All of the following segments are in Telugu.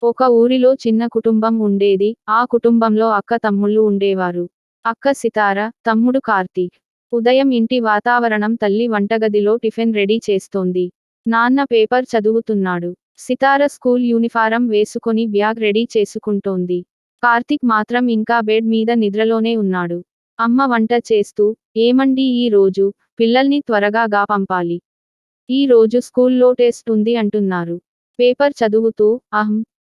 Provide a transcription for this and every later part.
ఒక ఊరిలో చిన్న కుటుంబం ఉండేది. ఆ కుటుంబంలో అక్క తమ్ముళ్ళు ఉండేవారు. అక్క సితార, తమ్ముడు కార్తీక్. ఉదయం ఇంటి వాతావరణం. తల్లి వంటగదిలో టిఫిన్ రెడీ చేస్తోంది. నాన్న పేపర్ చదువుతున్నాడు. సితార స్కూల్ యూనిఫారం వేసుకొని బ్యాగ్ రెడీ చేసుకుంటోంది. కార్తీక్ మాత్రం ఇంకా బెడ్ మీద నిద్రలోనే ఉన్నాడు. అమ్మ వంట చేస్తూ, ఏమండీ ఈ రోజు పిల్లల్ని త్వరగా పంపాలి. ఈ రోజు స్కూల్లో టెస్ట్ ఉంది అంటున్నారు. పేపర్ చదువుతూ,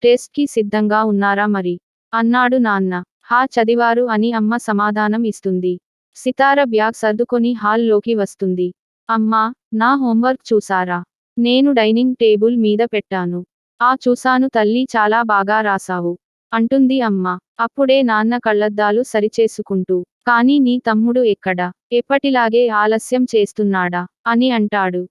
టెస్ట్ కి సిద్ధంగా ఉన్నారా మరి? అన్నాడు నాన్న. హా చదివారు అని అమ్మ సమాధానం ఇస్తుంది. సితార బ్యాగ్ సర్దుకొని హాల్లోకి వస్తుంది. అమ్మా, నా హోంవర్క్ చూసారా? నేను డైనింగ్ టేబుల్ మీద పెట్టాను. చూసాను తల్లి, చాలా బాగా రాసావు అంటుంది అమ్మ. అప్పుడే నాన్న కళ్ళద్దాలు సరిచేసుకుంటూ, కానీ నీ తమ్ముడు ఎక్కడా? ఎప్పటిలాగే ఆలస్యం చేస్తున్నాడా అని అంటాడు.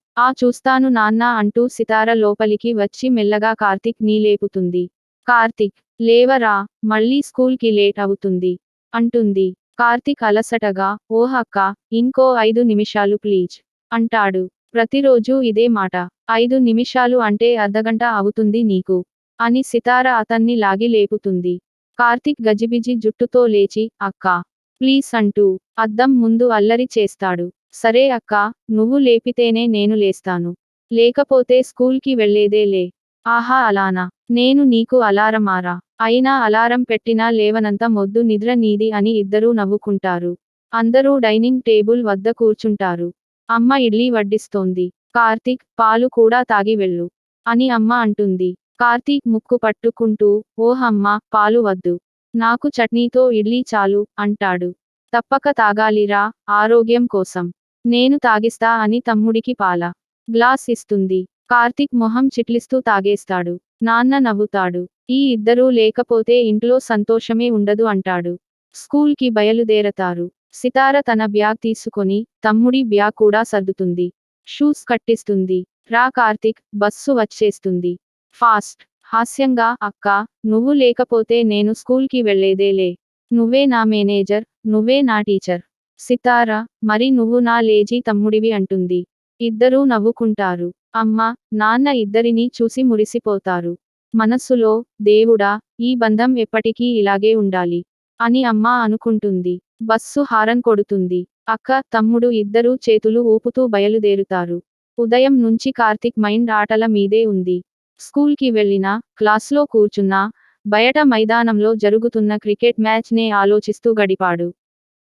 చూస్తాను నాన్న అంటూ సితార లోపలికి వచ్చి మెల్లగా కార్తీక్ ని లేపుతుంది. కార్తీక్, లేవరా, మళ్ళీ స్కూల్ కి లేట్ అవుతుంది అంటుంది. కార్తీక్ అలసటగా, ఓహక్క, ఇంకో 5 నిమిషాలు ప్లీజ్ అంటాడు. ప్రతిరోజూ ఇదే మాట. 5 నిమిషాలు అంటే అర్ధగంట అవుతుంది నీకు అని సితార అతన్ని లాగి లేపుతుంది. కార్తీక్ గజిబిజి జుట్టుతో లేచి, అక్కా, ప్లీజ్ అంటూ అద్దం ముందు అల్లరి చేస్తాడు. సరే అక్కా, నువ్వు లేపితేనే నేను లేస్తాను. లేకపోతే స్కూల్కి వెళ్లేదే లే. ఆహా అలానా? నేను నీకు అలారమారా? అయినా అలారం పెట్టినా లేవనంత మొద్దు నిద్ర నీది అని ఇద్దరూ నవ్వుకుంటారు. అందరూ డైనింగ్ టేబుల్ వద్ద కూర్చుంటారు. అమ్మ ఇడ్లీ వడ్డిస్తోంది. కార్తీక్, పాలు కూడా తాగి వెళ్ళు అని అమ్మ అంటుంది. కార్తీక్ ముక్కు పట్టుకుంటూ, ఓహమ్మా, పాలు వద్దు. నాకు చట్నీతో ఇడ్లీ చాలు అంటాడు. తప్పక తాగాలిరా, ఆరోగ్యం కోసం. నేను తాగిస్తా అని తమ్ముడికి పాల గ్లాస్ ఇస్తుంది. కార్తీక్ మొహం చిట్లిస్తూ తాగేస్తాడు. నాన్న నవ్వుతాడు. ఈ ఇద్దరూ లేకపోతే ఇంట్లో సంతోషమే ఉండదు అంటాడు. స్కూల్కి బయలుదేరతారు. సితార తన బ్యాగ్ తీసుకొని, తమ్ముడి బ్యాగ్ కూడా సర్దుతుంది. షూస్ కట్టిస్తుంది. రా కార్తీక్, బస్సు వచ్చేస్తుంది. ఫాస్ట్. హాస్యంగా, అక్కా, నువ్వు లేకపోతే నేను స్కూల్కి వెళ్లేదేలే. నువ్వే నా మేనేజర్, నువ్వే నా టీచర్. సితార, మరి నువ్వు నా లేజీ తమ్ముడివి అంటుంది. ఇద్దరూ నవ్వుకుంటారు. అమ్మ, నాన్న ఇద్దరినీ చూసి మురిసిపోతారు. మనస్సులో, దేవుడా, ఈ బంధం ఎప్పటికీ ఇలాగే ఉండాలి అని అమ్మ అనుకుంటుంది. బస్సు హారన్ కొడుతుంది. అక్క, తమ్ముడు ఇద్దరూ చేతులు ఊపుతూ బయలుదేరుతారు. ఉదయం నుంచి కార్తీక్ మైండ్ ఆటల మీదే ఉంది. స్కూల్కి వెళ్ళినా, క్లాస్లో కూర్చున్నా, బయట మైదానంలో జరుగుతున్న క్రికెట్ మ్యాచ్ నే ఆలోచిస్తూ గడిపాడు.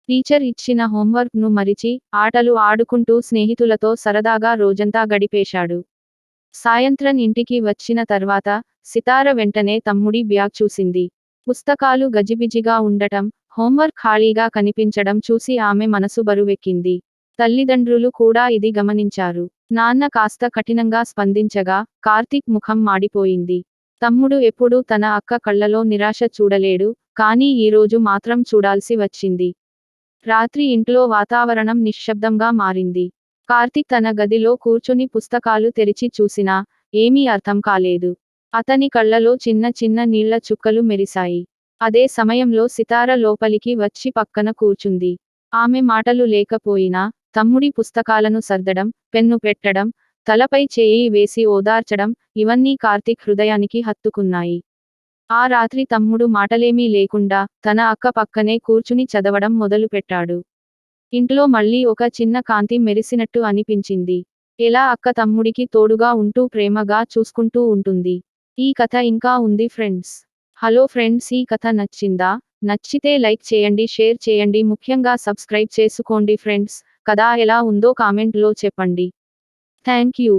టీచర్ ఇచ్చిన హోంవర్క్ ను మరిచి, ఆటలు ఆడుకుంటూ స్నేహితులతో సరదాగా రోజంతా గడిపేశాడు. సాయంత్రం ఇంటికి వచ్చిన తర్వాత, సితార వెంటనే తమ్ముడి బ్యాగ్ చూసింది. పుస్తకాలు గజిబిజిగా ఉండటం, హోంవర్క్ ఖాళీగా కనిపించడం చూసి ఆమె మనసు బరువెక్కింది. తల్లిదండ్రులు కూడా ఇది గమనించారు. నాన్న కాస్త కఠినంగా స్పందించగా, కార్తీక్ ముఖం మాడిపోయింది. తమ్ముడు ఎప్పుడూ తన అక్క కళ్ళలో నిరాశ చూడలేడు, కానీ ఈరోజు మాత్రం చూడాల్సి వచ్చింది. రాత్రి ఇంట్లో వాతావరణం నిశ్శబ్దంగా మారింది. కార్తీక్ తన గదిలో కూర్చొని పుస్తకాలు తెరిచి చూసినా, ఏమీ అర్థం కాలేదు. అతని కళ్ళలో చిన్న చిన్న నీళ్ల చుక్కలు మెరిశాయి. అదే సమయంలో సితార లోపలికి వచ్చి పక్కన కూర్చుంది. ఆమె మాటలు లేకపోయినా, తమ్ముడి పుస్తకాలను సర్దడం, పెన్ను పెట్టడం, తలపై చేయి వేసి ఓదార్చడం, ఇవన్నీ కార్తీక్ హృదయానికి హత్తుకున్నాయి. ఆ రాత్రి తమ్ముడు మాటలేమీ లేకుండా, తన అక్క పక్కనే కూర్చుని చదవడం మొదలుపెట్టాడు. ఇంట్లో మళ్ళీ ఒక చిన్న కాంతి మెరిసినట్టు అనిపించింది. ఎలా అక్క తమ్ముడికి తోడుగా ఉంటూ ప్రేమగా చూసుకుంటూ ఉంటుంది. ఈ కథ ఇంకా ఉంది ఫ్రెండ్స్. హలో ఫ్రెండ్స్, ఈ కథ నచ్చిందా? నచ్చితే లైక్ చేయండి, షేర్ చేయండి, ముఖ్యంగా సబ్స్క్రైబ్ చేసుకోండి ఫ్రెండ్స్. కథ ఎలా ఉందో కామెంట్ లో చెప్పండి. Thank you.